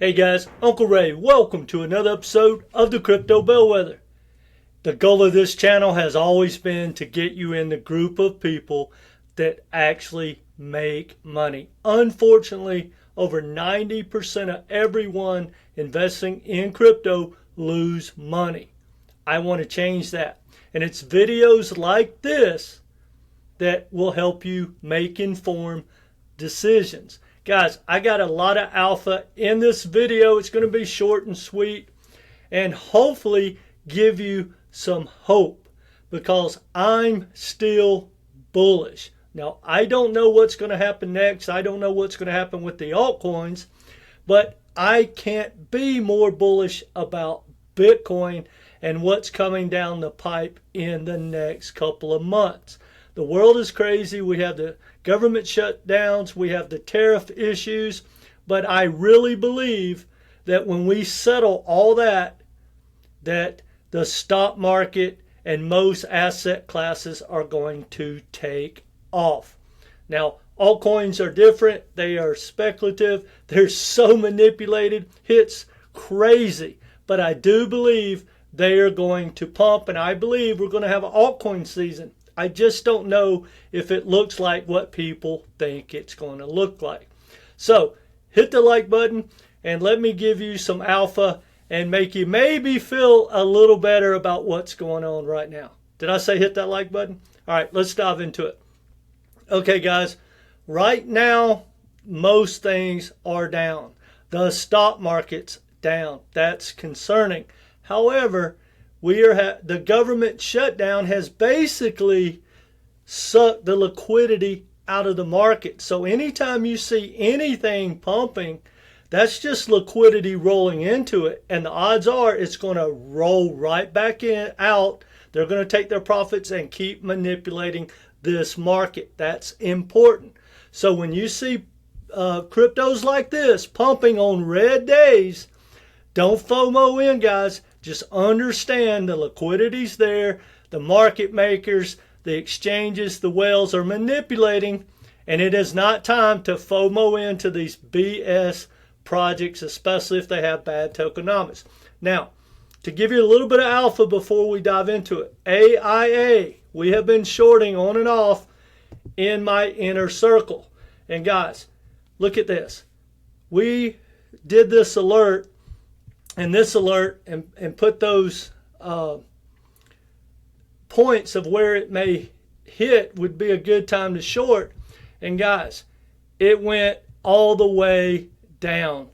Hey guys, Uncle Ray, welcome to another episode of the Crypto Bellwether. The goal of this channel has always been to get you in the group of people that actually make money. Unfortunately, over 90% of everyone investing in crypto lose money. I want to change that. And it's videos like this that will help you make informed decisions. Guys, I got a lot of alpha in this video. It's going to be short and sweet and hopefully give you some hope because I'm still bullish. Now, I don't know what's going to happen next. I don't know what's going to happen with the altcoins, but I can't be more bullish about Bitcoin and what's coming down the pipe in the next couple of months. The world is crazy. We have the government shutdowns. We have the tariff issues. But I really believe that when we settle all that, that the stock market and most asset classes are going to take off. Now, altcoins are different. They are speculative. They're so manipulated. It's crazy. But I do believe they are going to pump, and I believe we're going to have an altcoin season. I just don't know if it looks like what people think it's going to look like. So hit the like button and let me give you some alpha and make you maybe feel a little better about what's going on right now. Did I say hit that like button? All right, let's dive into it. Okay, guys, right now, most things are down. The stock market's down. That's concerning. However, the government shutdown has basically sucked the liquidity out of the market. So anytime you see anything pumping, that's just liquidity rolling into it. And the odds are it's going to roll right back out. They're going to take their profits and keep manipulating this market. That's important. So when you see cryptos like this pumping on red days, don't FOMO in, guys. Just understand the liquidity's there, the market makers, the exchanges, the whales are manipulating, and it is not time to FOMO into these BS projects, especially if they have bad tokenomics. Now, to give you a little bit of alpha before we dive into it, AIA, we have been shorting on and off in my inner circle. And guys, look at this. We did this alert and this alert and put those points of where it may hit would be a good time to short. And guys, it went all the way down.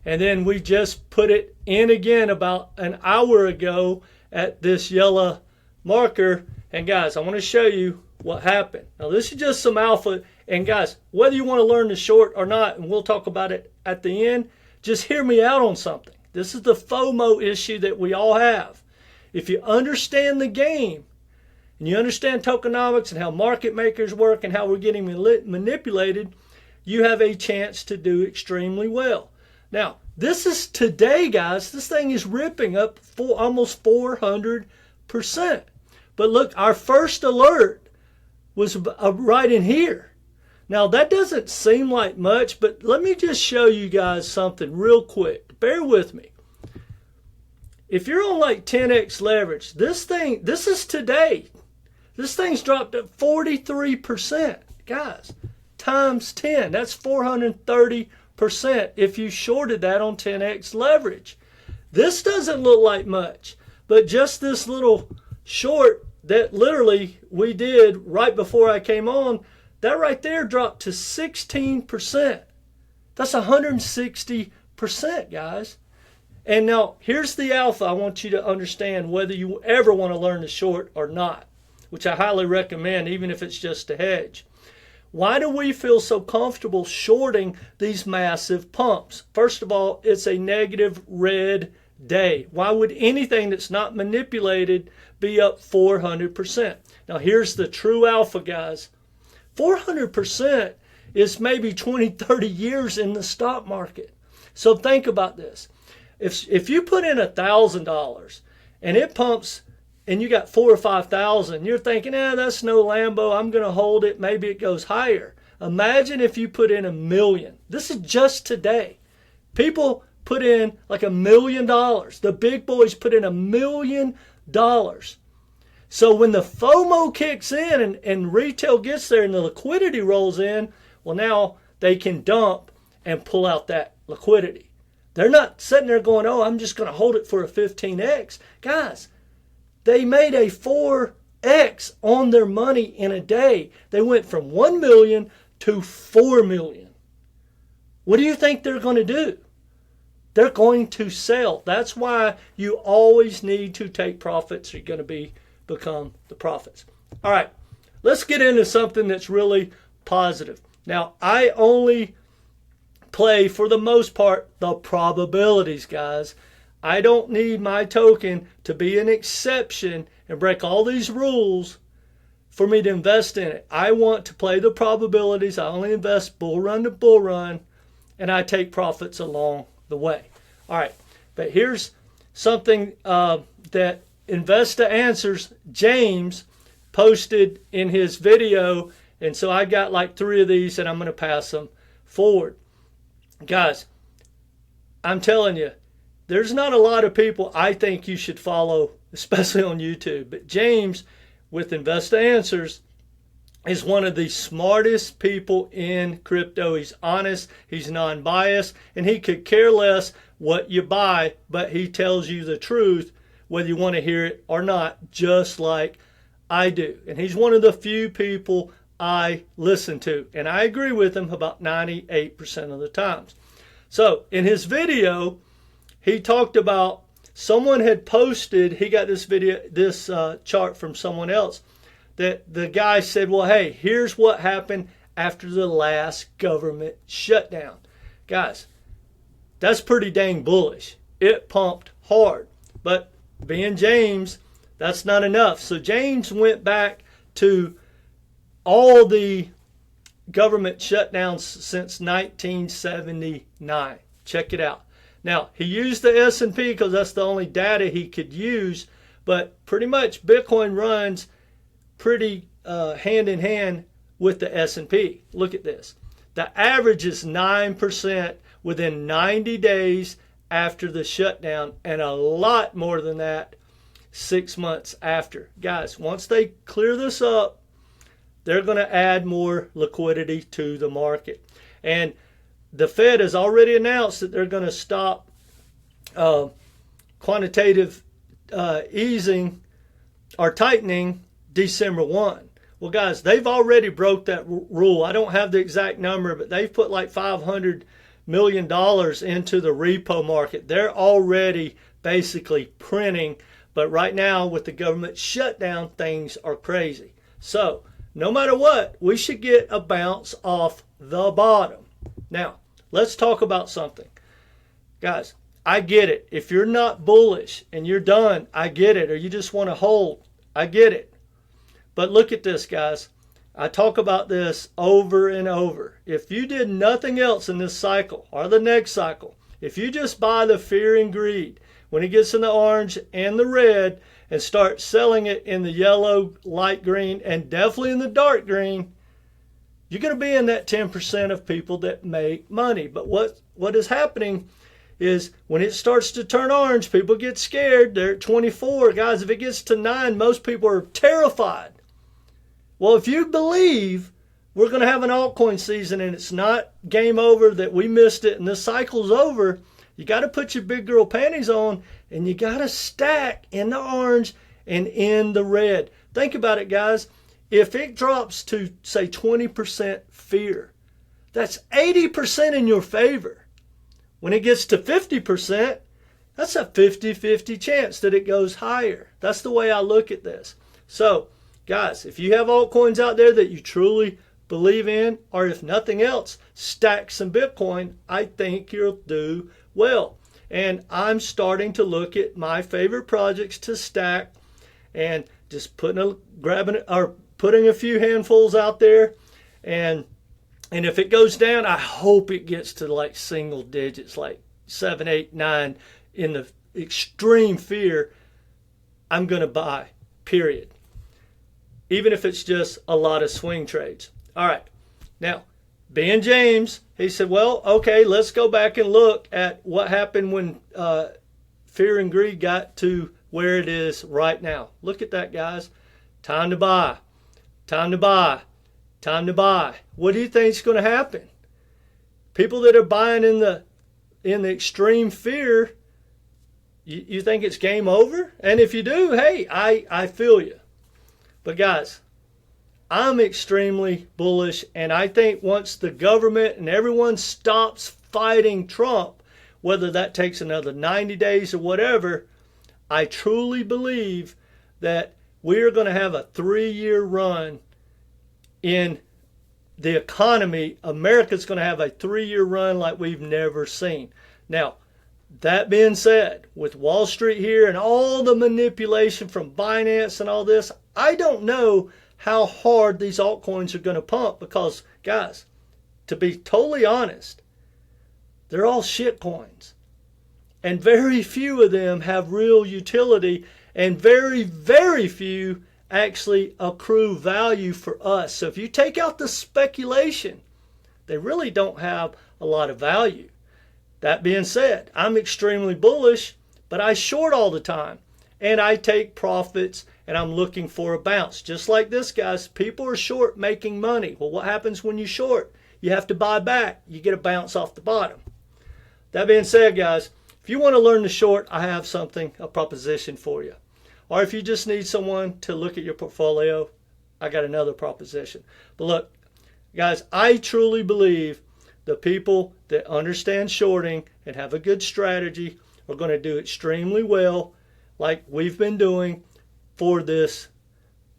And then we just put it in again about an hour ago at this yellow marker. And guys, I want to show you what happened. Now this is just some alpha. And guys, whether you want to learn to short or not, and we'll talk about it at the end, just hear me out on something. This is the FOMO issue that we all have. If you understand the game and you understand tokenomics and how market makers work and how we're getting manipulated, you have a chance to do extremely well. Now, this is today, guys. This thing is ripping up for almost 400%. But look, our first alert was right in here. Now, that doesn't seem like much, but let me just show you guys something real quick. Bear with me. If you're on like 10x leverage, this is today. This thing's dropped at 43%. Guys, times 10, that's 430% if you shorted that on 10x leverage. This doesn't look like much, but just this little short that literally we did right before I came on, that right there dropped to 16%. That's 160%, guys. And now here's the alpha I want you to understand whether you ever want to learn to short or not, which I highly recommend even if it's just a hedge. Why do we feel so comfortable shorting these massive pumps? First of all, it's a negative red day. Why would anything that's not manipulated be up 400%? Now here's the true alpha, guys. 400% is maybe 20, 30 years in the stock market. So think about this. If you put in $1,000 and it pumps and you got 4,000 or 5,000, you're thinking, that's no Lambo. I'm going to hold it. Maybe it goes higher. Imagine if you put in $1 million. This is just today. People put in like $1 million. The big boys put in $1 million. So when the FOMO kicks in and retail gets there and the liquidity rolls in, well, now they can dump and pull out that liquidity. They're not sitting there going, oh, I'm just going to hold it for a 15x. Guys, they made a 4x on their money in a day. They went from 1 million to 4 million. What do you think they're going to do? They're going to sell. That's why you always need to take profits. You're going to become the profits. All right, let's get into something that's really positive. Now, I only play, for the most part, the probabilities, guys. I don't need my token to be an exception and break all these rules for me to invest in it. I want to play the probabilities. I only invest bull run to bull run, and I take profits along the way. All right, but here's something that Investa Answers, James, posted in his video, and so I got like 3 of these, and I'm going to pass them forward. Guys, I'm telling you, there's not a lot of people I think you should follow, especially on YouTube, but James with Investa Answers is one of the smartest people in crypto. He's honest, he's non-biased, and he could care less what you buy, but he tells you the truth, whether you want to hear it or not, just like I do. And he's one of the few people I listen to, and I agree with him about 98% of the times. So in his video, he talked about someone had posted, he got this chart from someone else, that the guy said, well, hey, here's what happened after the last government shutdown. Guys, that's pretty dang bullish. It pumped hard. But being James, that's not enough. So James went back to all the government shutdowns since 1979. Check it out. Now, he used the S&P because that's the only data he could use, but pretty much Bitcoin runs pretty hand in hand with the S&P. Look at this. The average is 9% within 90 days after the shutdown, and a lot more than that 6 months after. Guys, once they clear this up, they're going to add more liquidity to the market. And the Fed has already announced that they're going to stop quantitative easing or tightening December 1. Well, guys, they've already broke that rule. I don't have the exact number, but they've put like $500 million into the repo market. They're already basically printing, but right now with the government shutdown, things are crazy. So no matter what, we should get a bounce off the bottom. Now, let's talk about something. Guys, I get it. If you're not bullish and you're done, I get it. Or you just want to hold, I get it. But look at this, guys. I talk about this over and over. If you did nothing else in this cycle or the next cycle, if you just buy the fear and greed when it gets in the orange and the red and start selling it in the yellow, light green, and definitely in the dark green, you're going to be in that 10% of people that make money. But what is happening is when it starts to turn orange, people get scared. They're at 24. Guys, if it gets to 9, most people are terrified. Well, if you believe we're going to have an altcoin season and it's not game over, that we missed it and this cycle's over, you got to put your big girl panties on and you got to stack in the orange and in the red. Think about it, guys. If it drops to, say, 20% fear, that's 80% in your favor. When it gets to 50%, that's a 50-50 chance that it goes higher. That's the way I look at this. So, guys, if you have altcoins out there that you truly believe in, or if nothing else, stack some Bitcoin, I think you'll do well. And I'm starting to look at my favorite projects to stack and just putting a few handfuls out there. And if it goes down, I hope it gets to like single digits, like 7, 8, 9 in the extreme fear. I'm going to buy, period. Even if it's just a lot of swing trades. All right. Now, being James, he said, well, okay, let's go back and look at what happened when fear and greed got to where it is right now. Look at that, guys. Time to buy. Time to buy. Time to buy. What do you think is going to happen? People that are buying in the extreme fear, you think it's game over? And if you do, hey, I feel you. But guys, I'm extremely bullish, and I think once the government and everyone stops fighting Trump, whether that takes another 90 days or whatever, I truly believe that we are going to have a 3-year run in the economy. America's going to have a 3-year run like we've never seen. Now, that being said, with Wall Street here and all the manipulation from Binance and all this, I don't know how hard these altcoins are going to pump because, guys, to be totally honest, they're all shit coins. And very few of them have real utility, and very, very few actually accrue value for us. So if you take out the speculation, they really don't have a lot of value. That being said, I'm extremely bullish, but I short all the time. And I take profits, and I'm looking for a bounce. Just like this, guys, people are short making money. Well, what happens when you short? You have to buy back. You get a bounce off the bottom. That being said, guys, if you want to learn to short, I have a proposition for you. Or if you just need someone to look at your portfolio, I got another proposition. But look, guys, I truly believe the people that understand shorting and have a good strategy are going to do extremely well, like we've been doing for this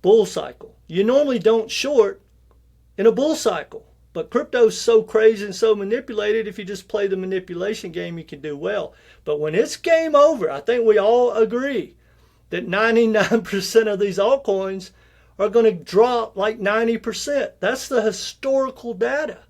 bull cycle. You normally don't short in a bull cycle, but crypto's so crazy and so manipulated, if you just play the manipulation game, you can do well. But when it's game over, I think we all agree that 99% of these altcoins are going to drop like 90%. That's the historical data.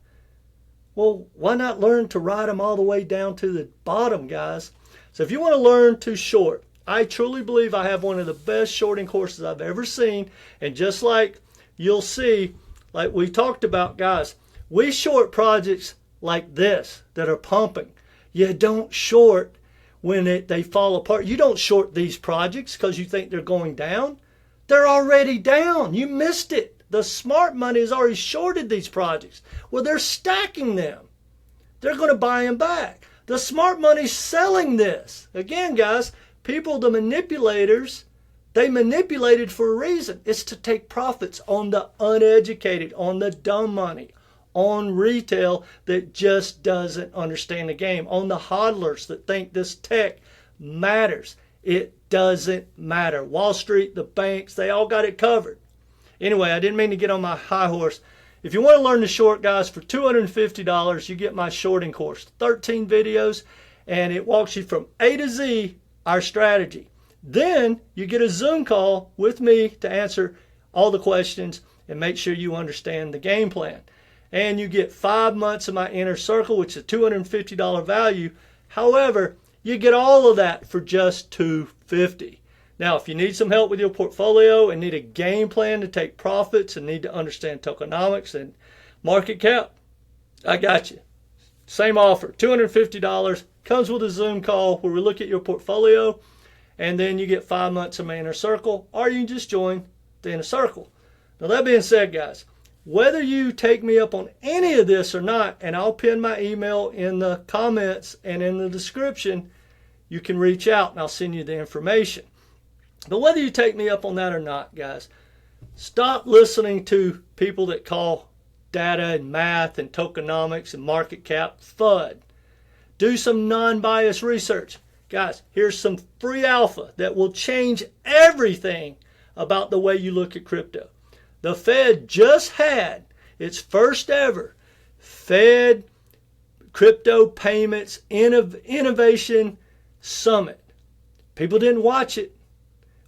Well, why not learn to ride them all the way down to the bottom, guys? So if you want to learn to short, I truly believe I have one of the best shorting courses I've ever seen. And just like you'll see, like we talked about, guys, we short projects like this that are pumping. You don't short when they fall apart. You don't short these projects because you think they're going down. They're already down. You missed it. The smart money has already shorted these projects. Well, they're stacking them. They're going to buy them back. The smart money's selling this. Again, guys, people, the manipulators, they manipulated for a reason. It's to take profits on the uneducated, on the dumb money, on retail that just doesn't understand the game, on the hodlers that think this tech matters. It doesn't matter. Wall Street, the banks, they all got it covered. Anyway, I didn't mean to get on my high horse. If you want to learn to short, guys, for $250, you get my shorting course. 13 videos, and it walks you from A to Z, our strategy. Then you get a Zoom call with me to answer all the questions and make sure you understand the game plan. And you get 5 months of my inner circle, which is a $250 value. However, you get all of that for just $250. Now, if you need some help with your portfolio and need a game plan to take profits and need to understand tokenomics and market cap, I got you. Same offer, $250. Comes with a Zoom call where we look at your portfolio, and then you get 5 months of my inner circle, or you can just join the inner circle. Now, that being said, guys, whether you take me up on any of this or not, and I'll pin my email in the comments and in the description, you can reach out and I'll send you the information. But whether you take me up on that or not, guys, stop listening to people that call data and math and tokenomics and market cap FUD. Do some non-biased research. Guys, here's some free alpha that will change everything about the way you look at crypto. The Fed just had its first ever Fed Crypto Payments Innovation Summit. People didn't watch it.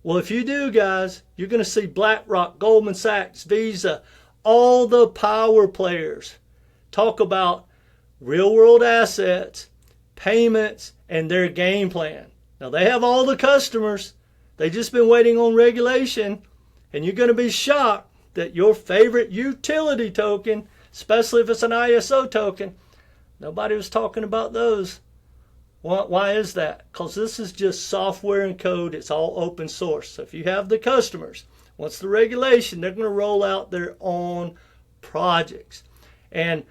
Well, if you do, guys, you're going to see BlackRock, Goldman Sachs, Visa, all the power players talk about real-world assets, payments, and their game plan. Now, they have all the customers. They've just been waiting on regulation, and you're going to be shocked that your favorite utility token, especially if it's an ISO token. Nobody was talking about those. Why is that? Because this is just software and code. It's all open source. So if you have the customers, once the regulation, they're going to roll out their own projects. And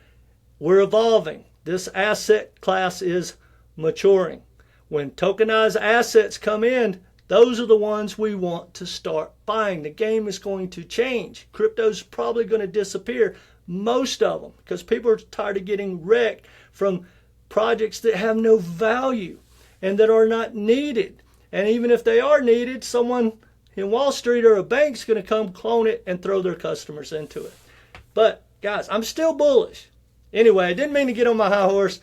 we're evolving. This asset class is maturing. When tokenized assets come in, those are the ones we want to start buying. The game is going to change. Crypto's probably going to disappear, most of them, because people are tired of getting wrecked from projects that have no value and that are not needed. And even if they are needed, someone in Wall Street or a bank's going to come clone it and throw their customers into it. But guys, I'm still bullish. Anyway, I didn't mean to get on my high horse.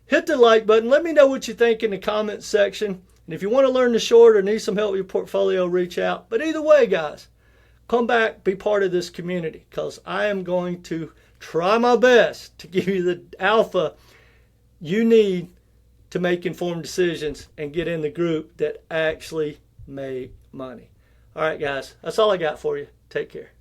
Hit the like button. Let me know what you think in the comments section. And if you want to learn the short or need some help with your portfolio, reach out. But either way, guys, come back, be part of this community, because I am going to try my best to give you the alpha you need to make informed decisions and get in the group that actually make money. All right, guys, that's all I got for you. Take care.